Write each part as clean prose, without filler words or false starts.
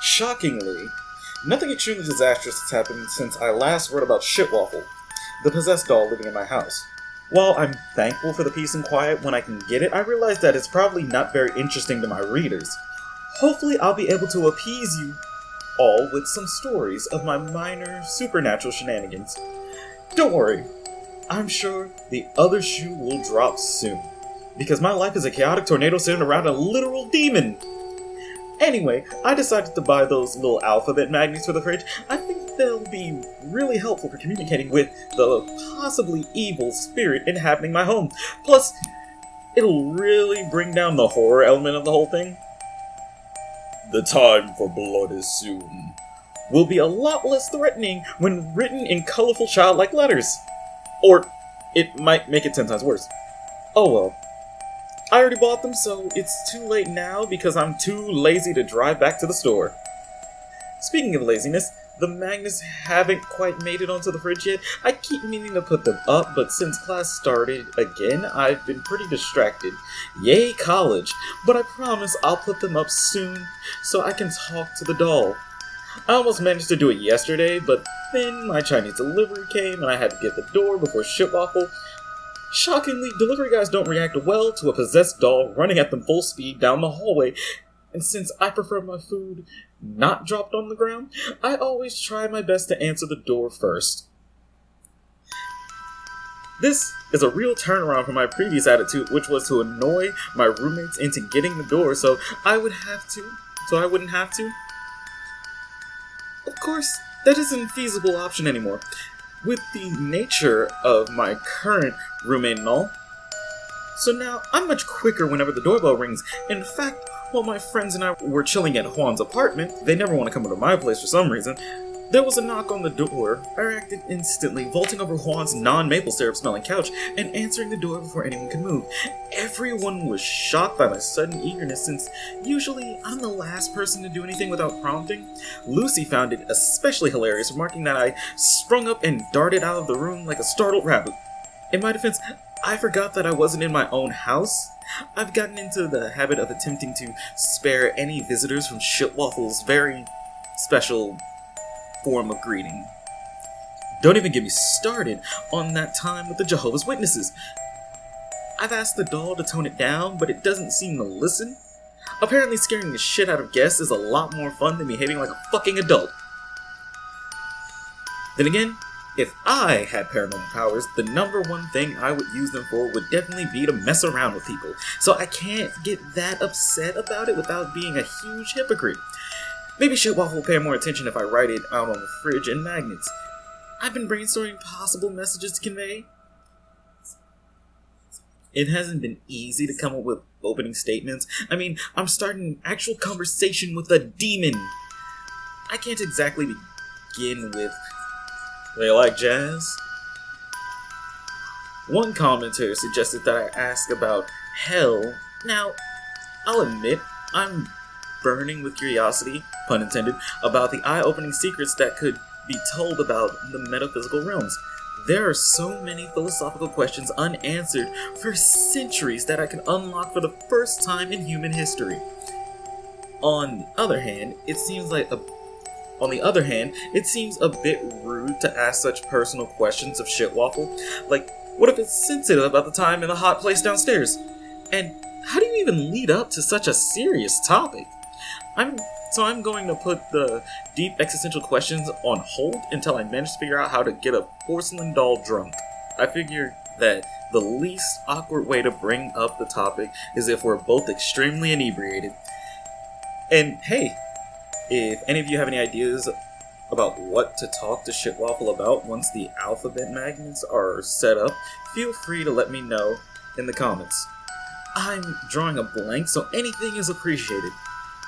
Shockingly, nothing extremely disastrous has happened since I last wrote about Shitwaffle, the possessed doll living in my house. While I'm thankful for the peace and quiet when I can get it, I realize that it's probably not very interesting to my readers. Hopefully I'll be able to appease you all with some stories of my minor supernatural shenanigans. Don't worry, I'm sure the other shoe will drop soon, because my life is a chaotic tornado centered around a literal demon. Anyway, I decided to buy those little alphabet magnets for the fridge. I think they'll be really helpful for communicating with the possibly evil spirit inhabiting my home. Plus, it'll really bring down the horror element of the whole thing. The time for blood is soon will be a lot less threatening when written in colorful childlike letters. Or, it might make it 10 times worse. Oh well. I already bought them, so it's too late now because I'm too lazy to drive back to the store. Speaking of laziness, the magnets haven't quite made it onto the fridge yet. I keep meaning to put them up, but since class started again, I've been pretty distracted. Yay, college! But I promise I'll put them up soon so I can talk to the doll. I almost managed to do it yesterday, but then my Chinese delivery came and I had to get the door before Shitwaffle. Shockingly, delivery guys don't react well to a possessed doll running at them full speed down the hallway, and since I prefer my food not dropped on the ground, I always try my best to answer the door first. This is a real turnaround from my previous attitude, which was to annoy my roommates into getting the door so I wouldn't have to. Of course, that isn't a feasible option anymore, with the nature of my current roommate and all. So now, I'm much quicker whenever the doorbell rings. In fact, while my friends and I were chilling at Juan's apartment, they never want to come to my place for some reason, there was a knock on the door. I acted instantly, vaulting over Juan's non-maple syrup smelling couch and answering the door before anyone could move. Everyone was shocked by my sudden eagerness since usually I'm the last person to do anything without prompting. Lucy found it especially hilarious, remarking that I sprung up and darted out of the room like a startled rabbit. In my defense, I forgot that I wasn't in my own house. I've gotten into the habit of attempting to spare any visitors from Shitwaffle's very special form of greeting. Don't even get me started on that time with the Jehovah's Witnesses. I've asked the doll to tone it down, but it doesn't seem to listen. Apparently scaring the shit out of guests is a lot more fun than behaving like a fucking adult. Then again, if I had paranormal powers, the number one thing I would use them for would definitely be to mess around with people, so I can't get that upset about it without being a huge hypocrite. Maybe Shitwaffle will pay more attention if I write it out on the fridge and magnets. I've been brainstorming possible messages to convey. It hasn't been easy to come up with opening statements. I mean, I'm starting an actual conversation with a demon. I can't exactly begin with, "They like jazz?" One commenter suggested that I ask about hell. Now, I'll admit, I'm burning with curiosity, pun intended, about the eye-opening secrets that could be told about the metaphysical realms. There are so many philosophical questions unanswered for centuries that I can unlock for the first time in human history. On the other hand, it seems a bit rude to ask such personal questions of Shitwaffle. Like, what if it's sensitive about the time in the hot place downstairs? And how do you even lead up to such a serious topic? I'm going to put the deep existential questions on hold until I manage to figure out how to get a porcelain doll drunk. I figure that the least awkward way to bring up the topic is if we're both extremely inebriated. And hey, if any of you have any ideas about what to talk to Shitwaffle about once the alphabet magnets are set up, feel free to let me know in the comments. I'm drawing a blank, so anything is appreciated.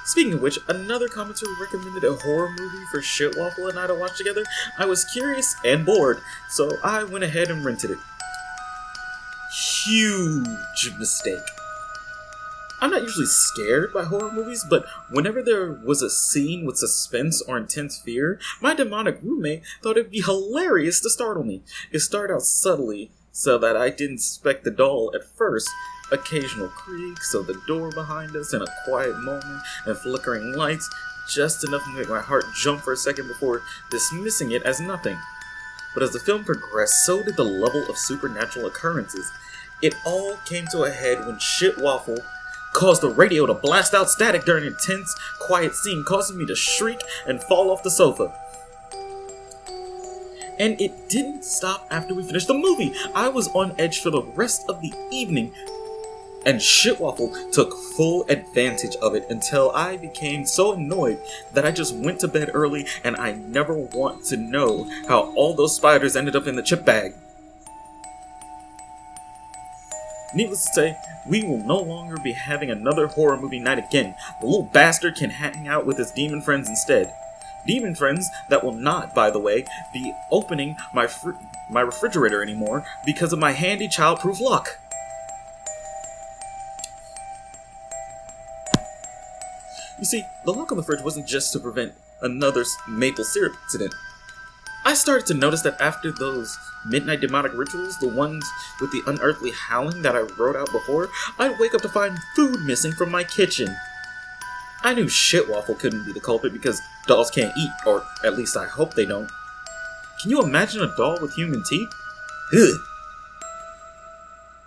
Speaking of which, another commenter recommended a horror movie for Shitwaffle and I to watch together. I was curious and bored, so I went ahead and rented it. Huge mistake. I'm not usually scared by horror movies, but whenever there was a scene with suspense or intense fear, my demonic roommate thought it'd be hilarious to startle me. It started out subtly, so that I didn't suspect the doll at first. Occasional creaks of the door behind us in a quiet moment and flickering lights. just enough to make my heart jump for a second before dismissing it as nothing. But as the film progressed, so did the level of supernatural occurrences. It all came to a head when Shitwaffle caused the radio to blast out static during an intense, quiet scene, causing me to shriek and fall off the sofa. And it didn't stop after we finished the movie. I was on edge for the rest of the evening, and Shitwaffle took full advantage of it until I became so annoyed that I just went to bed early, and I never want to know how all those spiders ended up in the chip bag. Needless to say, we will no longer be having another horror movie night again. The little bastard can hang out with his demon friends instead. Demon friends that will not, by the way, be opening my refrigerator anymore because of my handy childproof lock. You see, the lock on the fridge wasn't just to prevent another maple syrup incident. I started to notice that after those midnight demonic rituals, the ones with the unearthly howling that I wrote out before, I'd wake up to find food missing from my kitchen. I knew Shitwaffle couldn't be the culprit because dolls can't eat, or at least I hope they don't. Can you imagine a doll with human teeth? Ugh.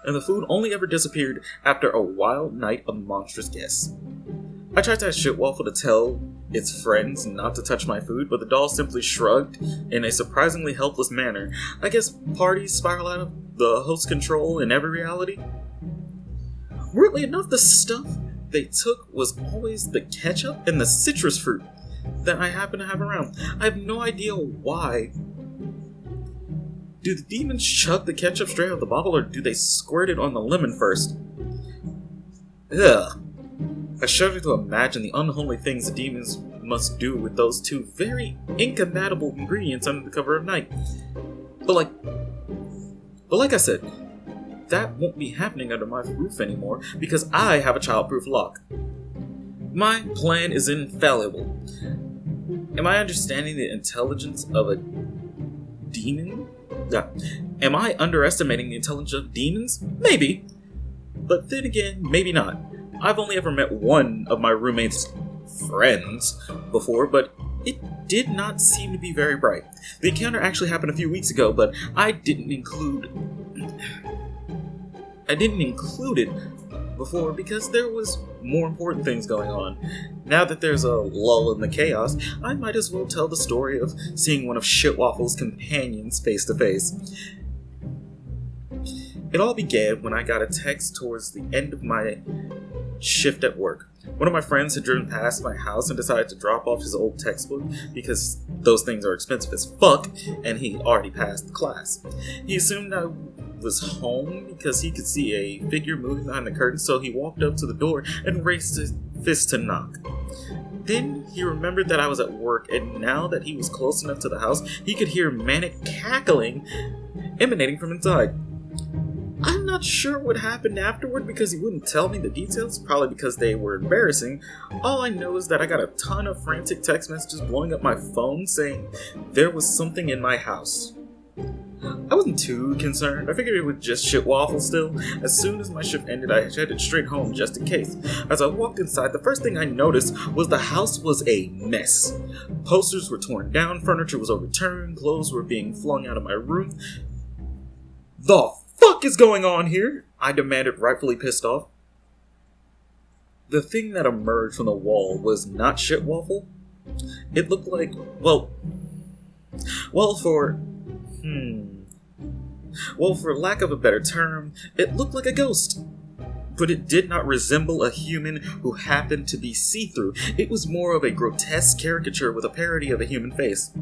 And the food only ever disappeared after a wild night of monstrous guests. I tried to ask Shitwaffle to tell its friends not to touch my food, but the doll simply shrugged in a surprisingly helpless manner. I guess parties spiral out of the host's control in every reality. Weirdly enough, the stuff they took was always the ketchup and the citrus fruit that I happen to have around. I have no idea why. Do the demons chug the ketchup straight out of the bottle, or do they squirt it on the lemon first? Ugh. I shudder to imagine the unholy things the demons must do with those two very incompatible ingredients under the cover of night. But like I said, that won't be happening under my roof anymore because I have a childproof lock. My plan is infallible. Am I understanding the intelligence of a demon? Am I underestimating the intelligence of demons? Maybe. But then again, maybe not. I've only ever met one of my roommate's friends before, but it did not seem to be very bright. The encounter actually happened a few weeks ago, but I didn't include it before because there was more important things going on. Now that there's a lull in the chaos, I might as well tell the story of seeing one of Shitwaffle's companions face to face. It all began when I got a text towards the end of my shift at work. One of my friends had driven past my house and decided to drop off his old textbook because those things are expensive as fuck and he already passed the class. He assumed I was home because he could see a figure moving behind the curtain, so he walked up to the door and raised his fist to knock. Then he remembered that I was at work, and now that he was close enough to the house, he could hear manic cackling emanating from inside. I'm not sure what happened afterward because he wouldn't tell me the details, probably because they were embarrassing. All I know is that I got a ton of frantic text messages blowing up my phone saying there was something in my house. I wasn't too concerned. I figured it was just Shitwaffle still. As soon as my shift ended, I headed straight home just in case. As I walked inside, the first thing I noticed was the house was a mess. Posters were torn down, furniture was overturned, clothes were being flung out of my room. The fuck is going on here? I demanded, rightfully pissed off. The thing that emerged from the wall was not Shitwaffle. It looked like, well, for lack of a better term, it looked like a ghost. But it did not resemble a human who happened to be see-through. It was more of a grotesque caricature with a parody of a human face.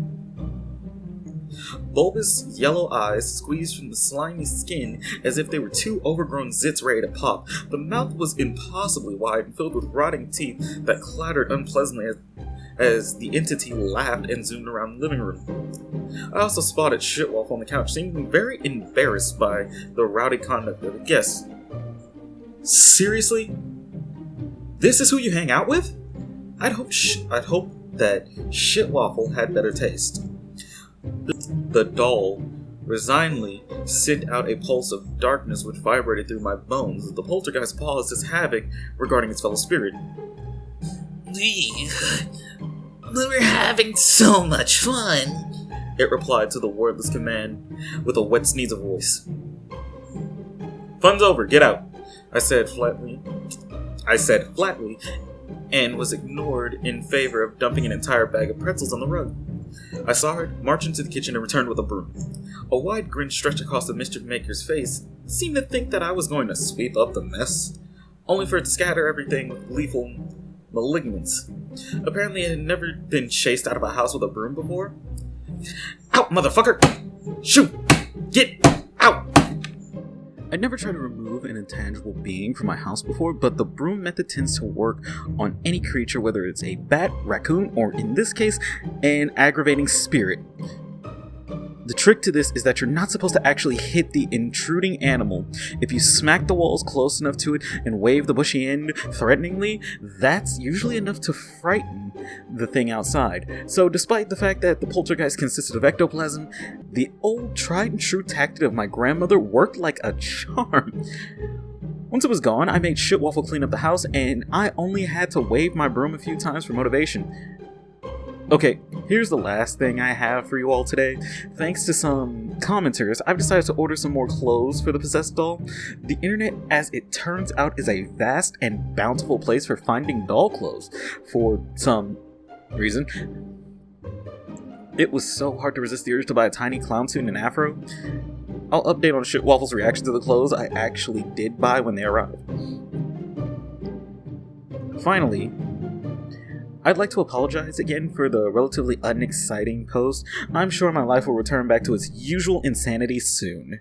Bulbous yellow eyes squeezed from the slimy skin as if they were two overgrown zits ready to pop. The mouth was impossibly wide and filled with rotting teeth that clattered unpleasantly as the entity laughed and zoomed around the living room. I also spotted Shitwaffle on the couch, seeming very embarrassed by the rowdy conduct of the guests. Seriously? This is who you hang out with? I'd hope that Shitwaffle had better taste. The doll resignedly sent out a pulse of darkness which vibrated through my bones as the poltergeist paused its havoc regarding its fellow spirit. We're having so much fun, it replied to the wordless command with a wet sneeze of voice. Fun's over, get out, I said flatly, and was ignored in favor of dumping an entire bag of pretzels on the rug. I saw her march into the kitchen and returned with a broom. A wide grin stretched across the mischief maker's face, seemed to think that I was going to sweep up the mess, only for it to scatter everything with lethal malignance. Apparently it had never been chased out of a house with a broom before. Out, motherfucker! Shoot! Get out! I'd never tried to remove an intangible being from my house before, but the broom method tends to work on any creature, whether it's a bat, raccoon, or in this case, an aggravating spirit. The trick to this is that you're not supposed to actually hit the intruding animal. If you smack the walls close enough to it and wave the bushy end threateningly, that's usually enough to frighten the thing outside. So despite the fact that the poltergeist consisted of ectoplasm, the old tried and true tactic of my grandmother worked like a charm. Once it was gone, I made Shitwaffle clean up the house, and I only had to wave my broom a few times for motivation. Okay, here's the last thing I have for you all today. Thanks to some commenters, I've decided to order some more clothes for the possessed doll. The internet, as it turns out, is a vast and bountiful place for finding doll clothes. For some reason, it was so hard to resist the urge to buy a tiny clown suit and an afro. I'll update on Shitwaffle's reaction to the clothes I actually did buy when they arrived. Finally, I'd like to apologize again for the relatively unexciting post. I'm sure my life will return back to its usual insanity soon.